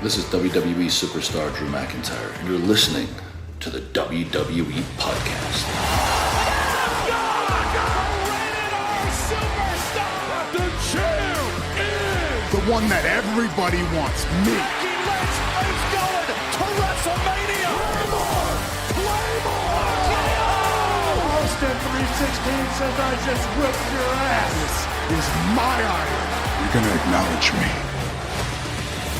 This is WWE superstar Drew McIntyre, and you're listening to the WWE Podcast. The champ is the one that everybody wants, me. Becky Lynch is going to WrestleMania. Claymore! Austin 316 says I just whipped your ass. This is my iron. You're going to acknowledge me.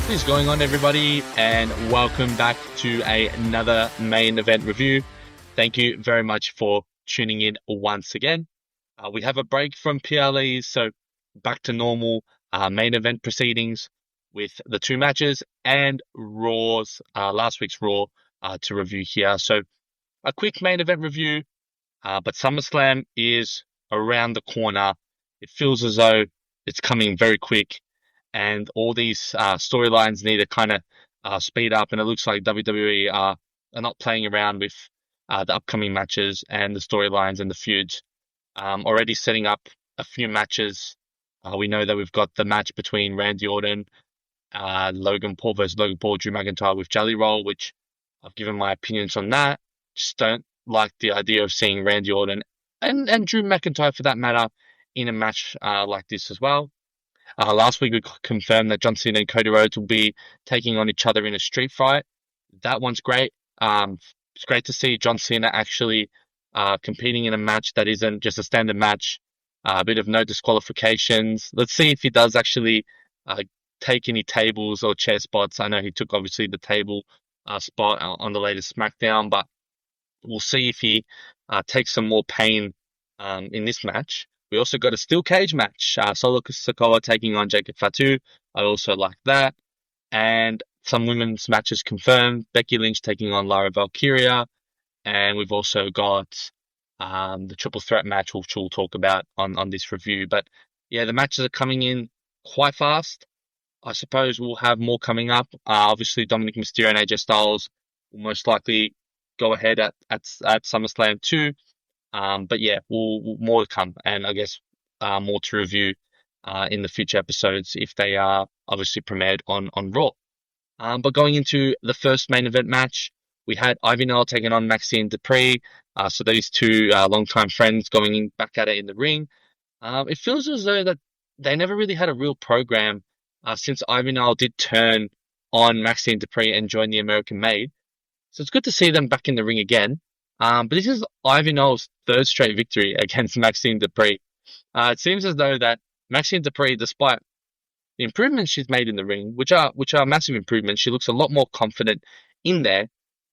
What is going on, everybody, and welcome back to another main event review. Thank you very much for tuning in once again. We have a break from PLEs, so back to normal main event proceedings with the two matches and Raw's last week's Raw to review here. So a quick main event review, but SummerSlam is around the corner. It feels as though it's coming very quick. And all these storylines need to kind of speed up. And it looks like WWE are not playing around with the upcoming matches and the storylines and the feuds. Already setting up a few matches. We know that we've got the match between Randy Orton, Logan Paul versus Logan Paul, Drew McIntyre with Jelly Roll, which I've given my opinions on that. Just don't like the idea of seeing Randy Orton and Drew McIntyre, for that matter, in a match like this as well. Last week, we confirmed that John Cena and Cody Rhodes will be taking on each other in a street fight. That one's great. It's great to see John Cena actually competing in a match that isn't just a standard match. A bit of no disqualifications. Let's see if he does actually take any tables or chair spots. I know he took, obviously, the table spot on the latest SmackDown, but we'll see if he takes some more pain in this match. We also got a steel cage match. Solo Sikoa taking on Jacob Fatu. I also like that. And some women's matches confirmed. Becky Lynch taking on Lara Valkyria. And we've also got the triple threat match, which we'll talk about on this review. But yeah, the matches are coming in quite fast. I suppose we'll have more coming up. Obviously, Dominic Mysterio and AJ Styles will most likely go ahead at SummerSlam 2. But yeah, we'll more to come, and I guess more to review in the future episodes if they are obviously premiered on Raw. But going into the first main event match, we had Ivy Nile taking on Maxine Dupree. So these two longtime friends going back at it in the ring. It feels as though that they never really had a real program since Ivy Nile did turn on Maxine Dupree and join the American Made. So it's good to see them back in the ring again. But this is Ivy Nile's third straight victory against Maxine Dupree. It seems as though that Maxine Dupree, despite the improvements she's made in the ring, which are massive improvements, she looks a lot more confident in there.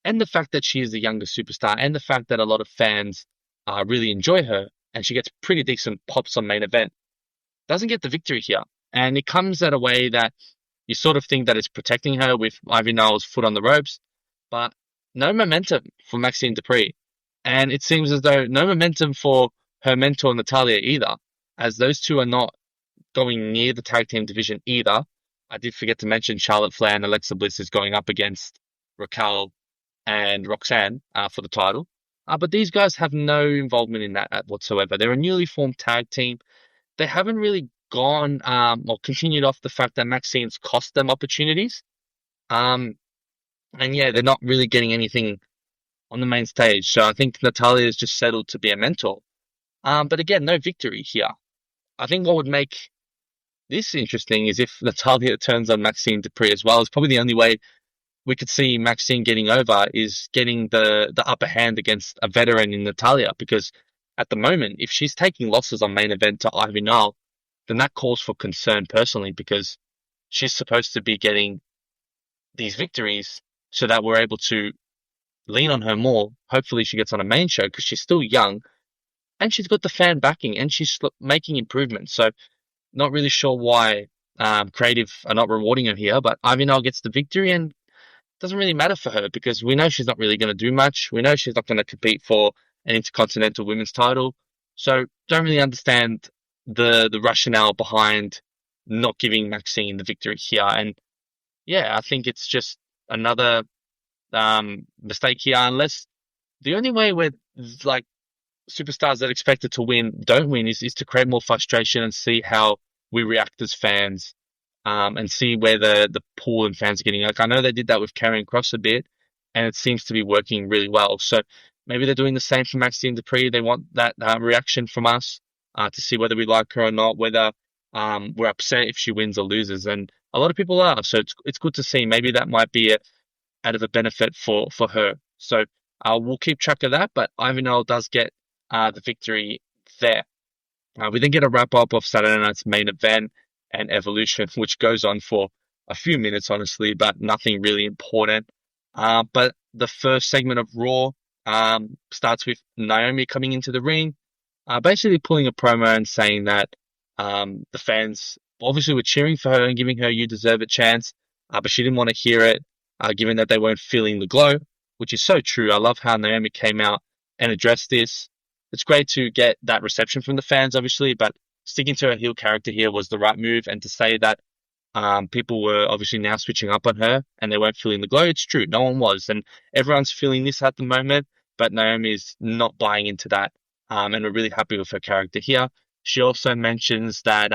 And the fact that she is the younger superstar, and the fact that a lot of fans really enjoy her, and she gets pretty decent pops on main event, doesn't get the victory here. And it comes at a way that you sort of think that it's protecting her with Ivy Nile's foot on the ropes, but no momentum for Maxine Dupree. And it seems as though no momentum for her mentor, Natalya, either, as those two are not going near the tag team division either. I did forget to mention Charlotte Flair and Alexa Bliss is going up against Raquel and Roxanne for the title. But these guys have no involvement in that whatsoever. They're a newly formed tag team. They haven't really gone or continued off the fact that Maxine's cost them opportunities. And yeah, they're not really getting anything on the main stage. So I think Natalya is just settled to be a mentor. But again, no victory here. I think what would make this interesting is if Natalya turns on Maxine Dupree as well. It's probably the only way we could see Maxine getting over, is getting the upper hand against a veteran in Natalya. Because at the moment, if she's taking losses on main event to Ivy Nile, then that calls for concern personally, because she's supposed to be getting these victories so that we're able to lean on her more. Hopefully she gets on a main show, because she's still young and she's got the fan backing and she's making improvements. So not really sure why creative are not rewarding her here, but Ivy Nile gets the victory, and it doesn't really matter for her because we know she's not really going to do much. We know she's not going to compete for an Intercontinental Women's title. So don't really understand the rationale behind not giving Maxine the victory here. And yeah, I think it's just another mistake here, unless the only way where like superstars that are expected to win don't win is to create more frustration and see how we react as fans and see where the pool and fans are getting. Like I know they did that with Karrion Kross a bit, and it seems to be working really well. So maybe they're doing the same for Maxine Dupree. They want that reaction from us to see whether we like her or not, whether we're upset if she wins or loses, and a lot of people are. So it's good to see. Maybe that might be out of a benefit for her. So we'll keep track of that. But Ivan Earl does get the victory there. We then get a wrap up of Saturday night's main event and Evolution, which goes on for a few minutes, honestly, but nothing really important. But the first segment of Raw starts with Naomi coming into the ring, basically pulling a promo and saying that the fans obviously were cheering for her and giving her "You deserve a chance," but she didn't want to hear it, given that they weren't feeling the glow, which is so true. I love how Naomi came out and addressed this. It's great to get that reception from the fans, obviously, but sticking to her heel character here was the right move. And to say that people were obviously now switching up on her and they weren't feeling the glow, it's true. No one was. And everyone's feeling this at the moment, but Naomi's not buying into that. And we're really happy with her character here. She also mentions that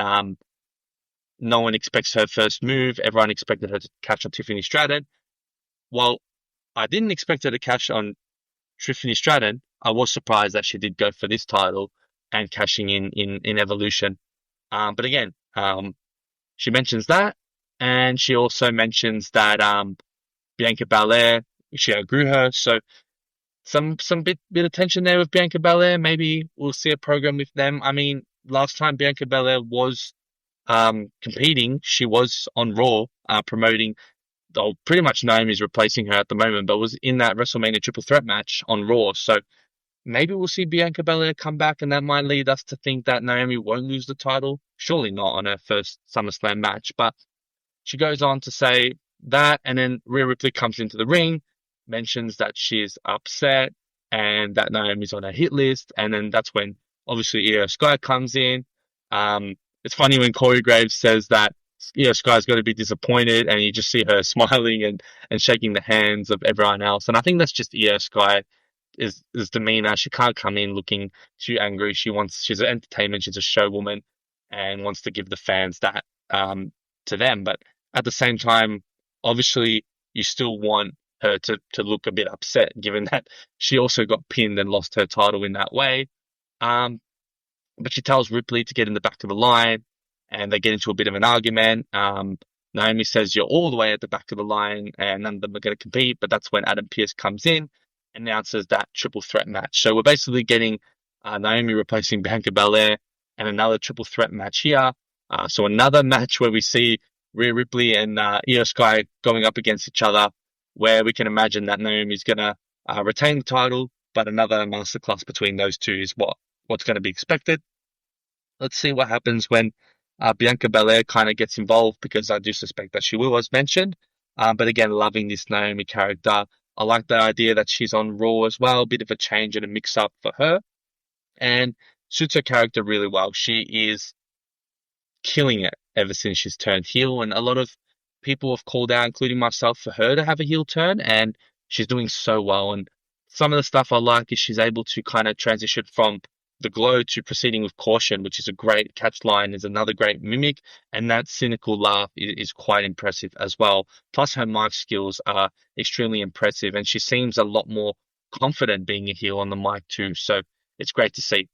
no one expects her first move. Everyone expected her to catch on Tiffany Stratton. Well, I didn't expect her to catch on Tiffany Stratton. I was surprised that she did go for this title and cashing in Evolution. But again, she mentions that, and she also mentions that Bianca Belair, she outgrew her. So some bit of tension there with Bianca Belair. Maybe we'll see a program with them. I mean, last time Bianca Belair was competing, she was on Raw promoting. Oh, pretty much Naomi's replacing her at the moment, but was in that WrestleMania triple threat match on Raw. So maybe we'll see Bianca Belair come back, and that might lead us to think that Naomi won't lose the title. Surely not on her first SummerSlam match, but she goes on to say that, and then Rhea Ripley comes into the ring, mentions that she's upset and that Naomi's on her hit list, and then that's when obviously Io Sky comes in. It's funny when Corey Graves says that Io Sky's got to be disappointed, and you just see her smiling and shaking the hands of everyone else, and I think that's just Io Sky is demeanor. She can't come in looking too angry. She's an entertainment, she's a show woman and wants to give the fans that to them. But at the same time, obviously you still want her to look a bit upset, given that she also got pinned and lost her title in that way. But she tells Ripley to get in the back of the line, and they get into a bit of an argument. Naomi says, "You're all the way at the back of the line, and none of them are going to compete." But that's when Adam Pearce comes in, announces that triple threat match. So we're basically getting Naomi replacing Bianca Belair and another triple threat match here. So another match where we see Rhea Ripley and Io Sky going up against each other, where we can imagine that Naomi's going to retain the title, but another masterclass between those two is what's going to be expected. Let's see what happens when Bianca Belair kind of gets involved, because I do suspect that she will, as mentioned. But again, loving this Naomi character. I like the idea that she's on Raw as well, a bit of a change and a mix-up for her, and suits her character really well. She is killing it ever since she's turned heel, and a lot of people have called out, including myself, for her to have a heel turn, and she's doing so well. And some of the stuff I like is she's able to kind of transition from the glow to proceeding with caution, which is a great catch line, is another great mimic, and that cynical laugh is quite impressive as well. Plus her mic skills are extremely impressive, and she seems a lot more confident being a heel on the mic too, so it's great to see.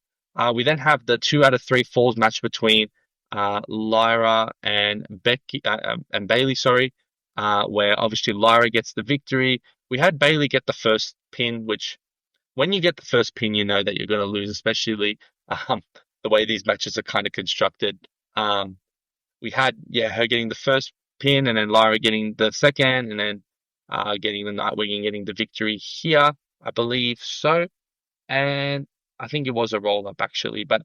We then have the 2 out of 3 falls match between Lyra and Becky and Bailey, where obviously Lyra gets the victory. We had Bailey get the first pin, which when you get the first pin, you know that you're going to lose, especially the way these matches are kind of constructed. We had her getting the first pin, and then Lyra getting the second, and then getting the Nightwing and getting the victory here, I believe so. And I think it was a roll up actually, but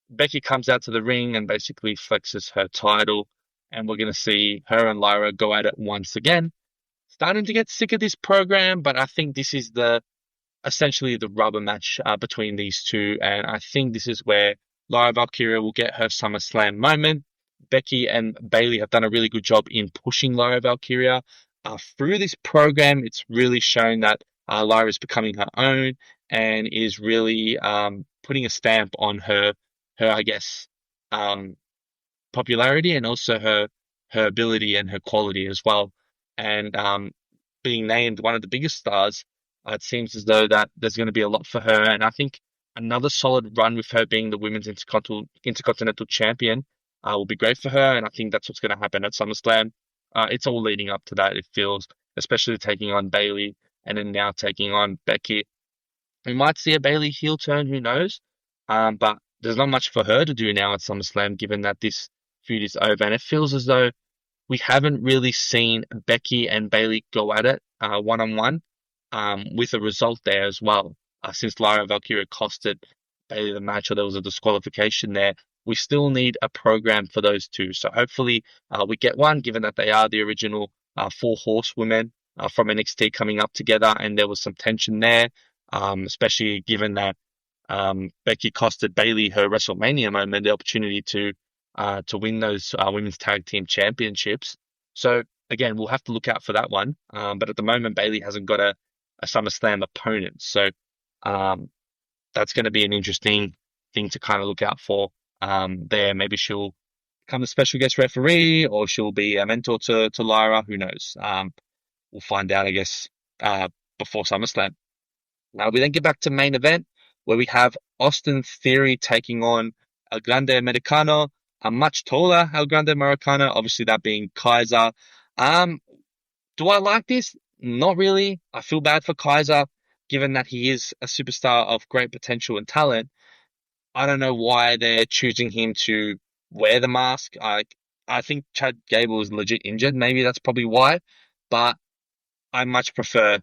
Becky comes out to the ring and basically flexes her title, and we're going to see her and Lyra go at it once again. Starting to get sick of this program, but I think this is essentially the rubber match between these two, and I think this is where Lyra Valkyria will get her SummerSlam moment. Becky and Bailey have done a really good job in pushing Lyra Valkyria through this program. It's really shown that Lyra is becoming her own and is really putting a stamp on her I guess, popularity and also her ability and her quality as well. And being named one of the biggest stars, it seems as though that there's going to be a lot for her. And I think another solid run with her being the women's intercontinental champion will be great for her. And I think that's what's going to happen at SummerSlam. It's all leading up to that, it feels, especially taking on Bayley and then now taking on Becky. We might see a Bayley heel turn, who knows? But there's not much for her to do now at SummerSlam, given that this feud is over. And it feels as though we haven't really seen Becky and Bayley go at it one on one, with a result there as well. Since Lara Valkyria costed Bayley the match, or there was a disqualification there, we still need a program for those two. So hopefully we get one, given that they are the original four horsewomen from NXT coming up together, and there was some tension there, especially given that Becky costed Bayley her WrestleMania moment, the opportunity to win those women's tag team championships. So again, we'll have to look out for that one. But at the moment, Bayley hasn't got a SummerSlam opponent, so that's going to be an interesting thing to kind of look out for. There, maybe she'll become a special guest referee, or she'll be a mentor to Lyra. Who knows? We'll find out, I guess, before SummerSlam. Now we then get back to main event, where we have Austin Theory taking on El Grande Americano, a much taller El Grande Americano, obviously that being Kaiser. Do I like this? Not really. I feel bad for Kaiser, given that he is a superstar of great potential and talent. I don't know why they're choosing him to wear the mask. I think Chad Gable is legit injured. Maybe that's probably why. But I much prefer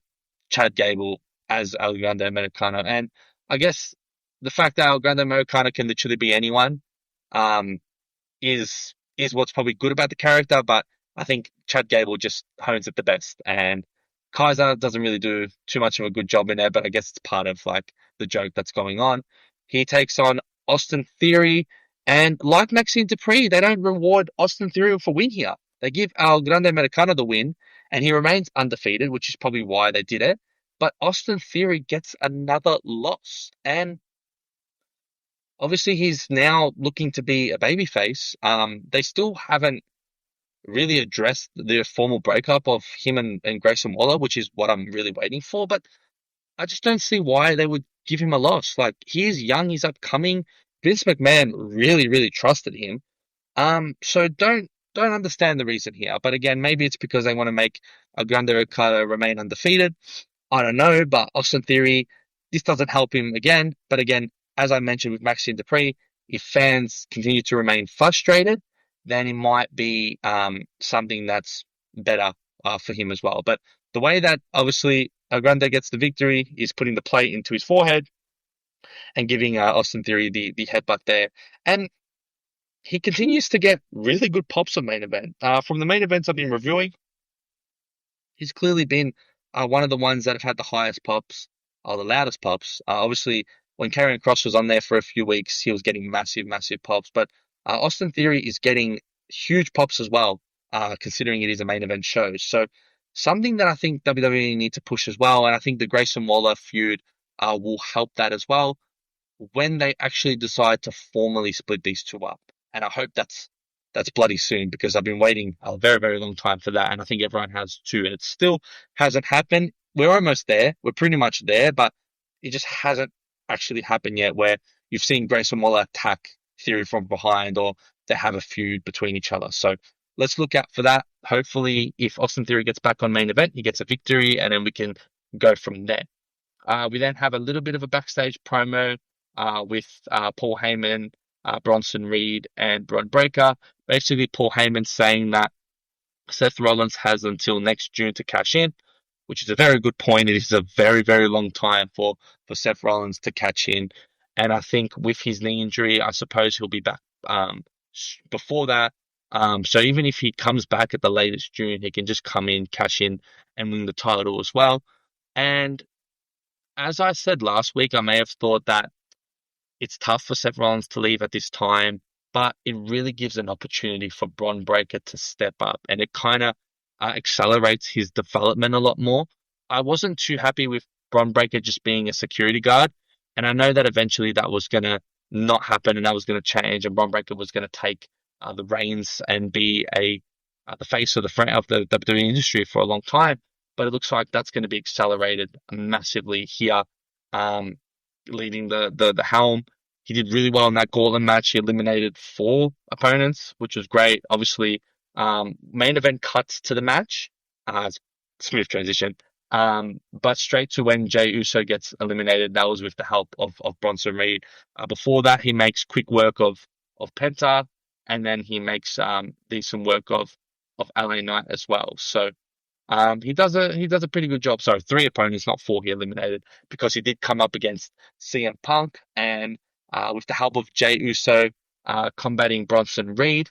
Chad Gable as El Grande Americano. And I guess the fact that El Grande Americano can literally be anyone, is what's probably good about the character, but I think Chad Gable just hones it the best, and Kaiser doesn't really do too much of a good job in there, but I guess it's part of like the joke that's going on. He takes on Austin Theory, and like Maxine Dupree, they don't reward Austin Theory for win here. They give El Grande Americano the win, and he remains undefeated, which is probably why they did it. But Austin Theory gets another loss, and obviously he's now looking to be a babyface. They still haven't really addressed the formal breakup of him and Grayson Waller, which is what I'm really waiting for. But I just don't see why they would give him a loss. Like, he is young, he's upcoming. Vince McMahon really, really trusted him. So don't understand the reason here. But again, maybe it's because they want to make El Grande Ricardo remain undefeated. I don't know, but Austin Theory, this doesn't help him again. But again, as I mentioned with Maxine Dupree, if fans continue to remain frustrated, then it might be something that's better for him as well. But the way that obviously El Grande gets the victory is putting the plate into his forehead and giving Austin Theory the headbutt there. And he continues to get really good pops on main event. From the main events I've been reviewing, he's clearly been one of the ones that have had the highest pops, or the loudest pops. Obviously, when Karrion Kross was on there for a few weeks, he was getting massive, massive pops. But Austin Theory is getting huge pops as well, considering it is a main event show. So something that I think WWE need to push as well, and I think the Grayson Waller feud will help that as well, when they actually decide to formally split these two up. And I hope that's bloody soon, because I've been waiting a very, very long time for that, and I think everyone has too, and it still hasn't happened. We're almost there. We're pretty much there, but it just hasn't actually happened yet, where you've seen Grayson Waller attack Theory from behind, or they have a feud between each other. So let's look out for that. Hopefully, if Austin Theory gets back on main event, he gets a victory, and then we can go from there. We then have a little bit of a backstage promo with Paul Heyman, Bronson Reed, and Bron Breakker. Basically, Paul Heyman saying that Seth Rollins has until next June to cash in, which is a very good point. It is a very, very long time for Seth Rollins to cash in. And I think with his knee injury, I suppose he'll be back before that. So even if he comes back at the latest June, he can just come in, cash in, and win the title as well. And as I said last week, I may have thought that it's tough for Seth Rollins to leave at this time, but it really gives an opportunity for Bron Breakker to step up, and it kind of accelerates his development a lot more. I wasn't too happy with Bron Breakker just being a security guard, and I know that eventually that was going to not happen, and that was going to change, and Bron Breakker was going to take the reins and be the face of the WWE industry for a long time. But it looks like that's going to be accelerated massively here, um, leading the helm. He did really well in that gauntlet match. He eliminated 4 opponents, which was great. Obviously, main event cuts to the match. Smooth transition. But straight to when Jey Uso gets eliminated, that was with the help of Bronson Reed. Before that, he makes quick work of Penta, and then he makes decent work of LA Knight as well. So he does a pretty good job. Sorry, 3 opponents, not 4 he eliminated, because he did come up against CM Punk, and with the help of Jey Uso combating Bronson Reed,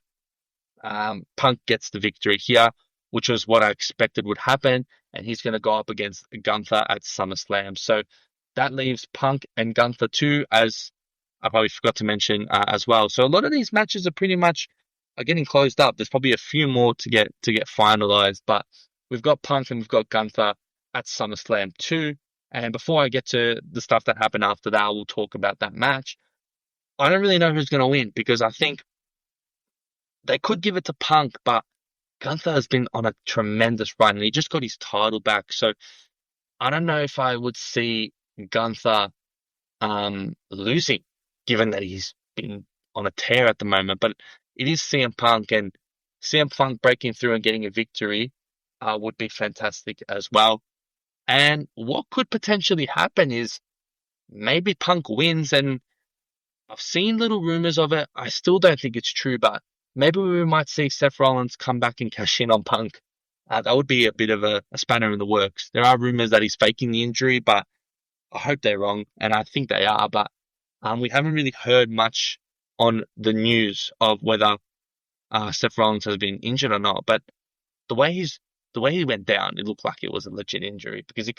Punk gets the victory here, which was what I expected would happen, and he's going to go up against Gunther at SummerSlam. So that leaves Punk and Gunther too, as I probably forgot to mention as well. So a lot of these matches are pretty much are getting closed up. There's probably a few more to get finalized, but we've got Punk and we've got Gunther at SummerSlam too. And before I get to the stuff that happened after that, we'll talk about that match. I don't really know who's going to win, because I think they could give it to Punk, but Gunther has been on a tremendous run and he just got his title back. So I don't know if I would see Gunther losing, given that he's been on a tear at the moment. But it is CM Punk, and CM Punk breaking through and getting a victory would be fantastic as well. And what could potentially happen is maybe Punk wins, and I've seen little rumors of it. I still don't think it's true, but maybe we might see Seth Rollins come back and cash in on Punk. That would be a bit of a spanner in the works. There are rumors that he's faking the injury, but I hope they're wrong, and I think they are. But we haven't really heard much on the news of whether Seth Rollins has been injured or not. But the way he went down, it looked like it was a legit injury, because you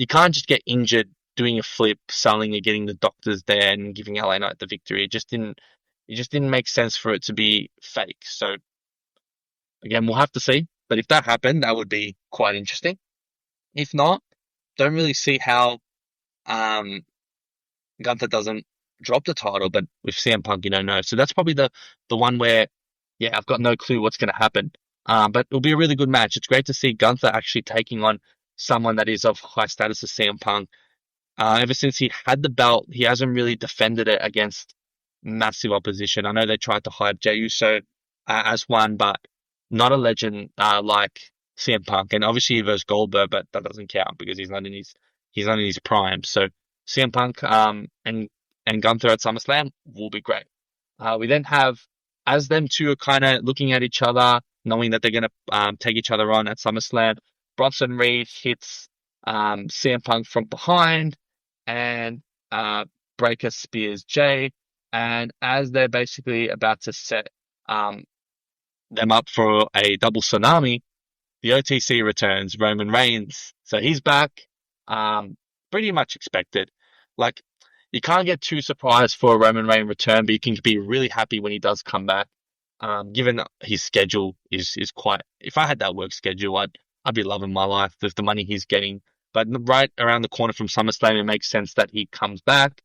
can't just get injured doing a flip, selling and getting the doctors there and giving LA Knight the victory. It just didn't make sense for it to be fake. So again, we'll have to see. But if that happened, that would be quite interesting. If not, don't really see how Gunther doesn't drop the title, but with CM Punk, you don't know. So that's probably the one where, yeah, I've got no clue what's going to happen. But it'll be a really good match. It's great to see Gunther actually taking on someone that is of high status as CM Punk. Ever since he had the belt, he hasn't really defended it against massive opposition. I know they tried to hire Jey Uso as one, but not a legend like CM Punk. And obviously he versus Goldberg, but that doesn't count because he's not in his prime. So CM Punk and Gunther at SummerSlam will be great. We then have, as them two are kind of looking at each other, knowing that they're going to take each other on at SummerSlam, Bronson Reed hits CM Punk from behind, and Breaker spears Jay. And as they're basically about to set them up for a double tsunami, the OTC returns, Roman Reigns. So he's back, pretty much expected. Like, you can't get too surprised for a Roman Reigns return, but you can be really happy when he does come back. Given his schedule is quite, if I had that work schedule, I'd be loving my life with the money he's getting. But right around the corner from SummerSlam, it makes sense that he comes back.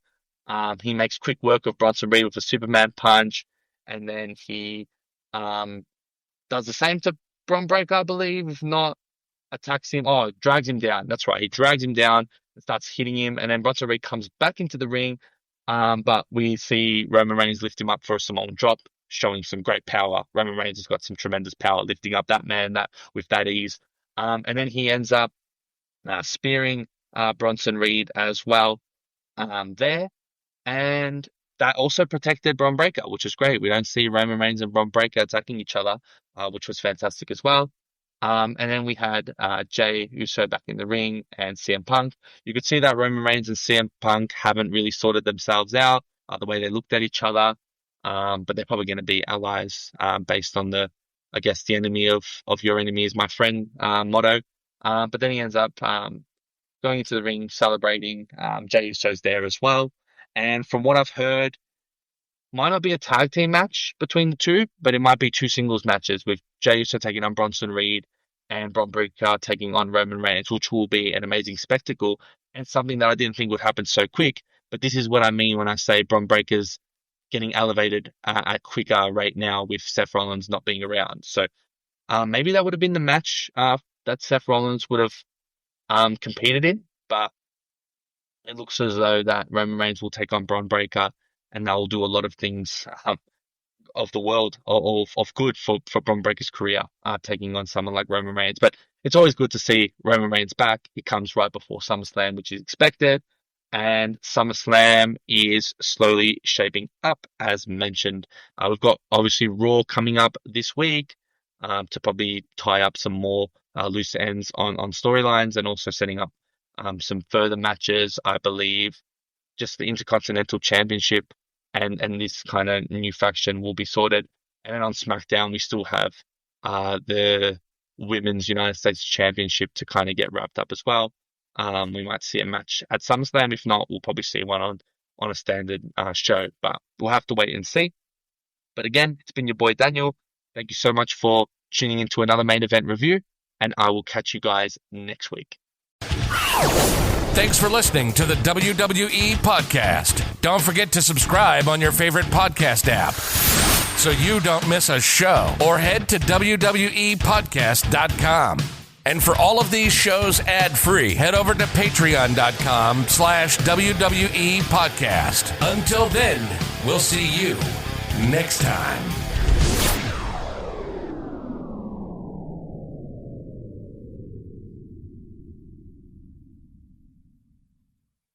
He makes quick work of Bronson Reed with a Superman punch, and then he does the same to Bron Breakker, I believe, if not attacks him. Oh, drags him down. That's right. He drags him down and starts hitting him, and then Bronson Reed comes back into the ring. But we see Roman Reigns lift him up for a Samoan drop, showing some great power. Roman Reigns has got some tremendous power lifting up that man that with that ease. And then he ends up spearing Bronson Reed as well there. And that also protected Bron Breakker, which is great. We don't see Roman Reigns and Bron Breakker attacking each other, which was fantastic as well. And then we had Jey Uso back in the ring and CM Punk. You could see that Roman Reigns and CM Punk haven't really sorted themselves out, the way they looked at each other. But they're probably going to be allies based on the enemy of your enemy is my friend motto. But then he ends up going into the ring, celebrating. Jey Uso's there as well. And from what I've heard, might not be a tag team match between the two, but it might be 2 singles matches with Jey Uso taking on Bronson Reed and Bron Breakker taking on Roman Reigns, which will be an amazing spectacle and something that I didn't think would happen so quick. But this is what I mean when I say Bron Breakker's getting elevated at quicker rate now with Seth Rollins not being around. So maybe that would have been the match that Seth Rollins would have competed in, but it looks as though that Roman Reigns will take on Braun Breaker, and they'll do a lot of things of the world of good for Braun Breaker's career, taking on someone like Roman Reigns. But it's always good to see Roman Reigns back. It comes right before SummerSlam, which is expected, and SummerSlam is slowly shaping up, as mentioned. We've got obviously Raw coming up this week to probably tie up some more loose ends on storylines, and also setting up some further matches, I believe. Just the Intercontinental Championship and this kind of new faction will be sorted. And then on SmackDown, we still have the Women's United States Championship to kind of get wrapped up as well. We might see a match at SummerSlam. If not, we'll probably see one on a standard show, but we'll have to wait and see. But again, it's been your boy Daniel. Thank you so much for tuning into another main event review, and I will catch you guys next week. Thanks for listening to the WWE Podcast. Don't forget to subscribe on your favorite podcast app so you don't miss a show, or head to WWEpodcast.com. And for all of these shows ad-free, head over to patreon.com/WWE Podcast. Until then, we'll see you next time.